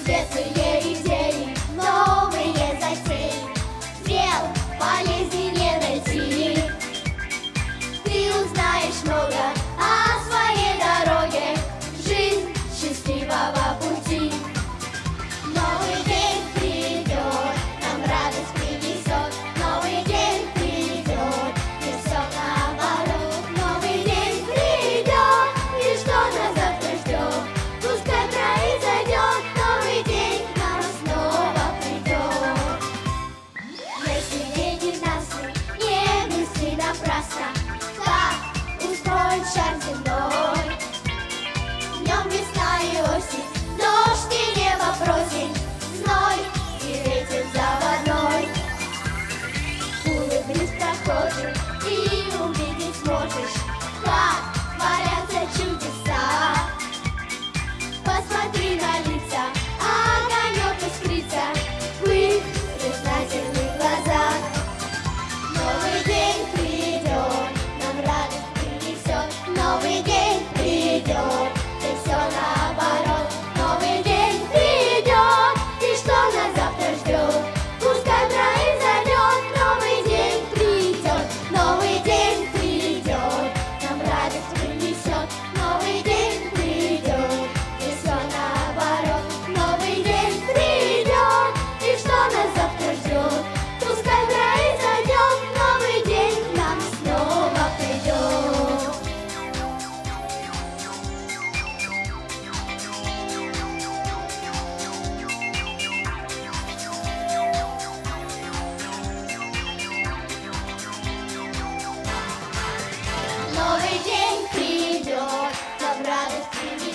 Светлые идеи, новые затеи, дел полезнее не найти. Ты узнаешь много о своей дороге, жизнь счастливого пути. Новый день придет, нам радость принесет. Новый день придет, и все наоборот. Новый день придет, и что нас завтра ждет? Пускай произойдет, новый день нам снова придет. Если день ненастный, не мысли напрасно, как устроить шар земной. Днем весна и осень, дождь и небо просень, зной и ветер заводной. Улыбнись прохожим, и увидеть сможешь, как творятся чудеса. Посмотри на лица, огонек искрится в их признательных глазах. Новый день придет, нам радость принесет. Новый день придет, и все наоборот. Новый день придет, и что нас завтра ждет? Пускай произойдет, новый день придет. Новый день придет, нам радость принесет. Новый день придет, и все наоборот. Новый день придет, и что нас завтра ждет? Пускай произойдет, новый день нам снова придет. Новый день придет, нам радость принесет.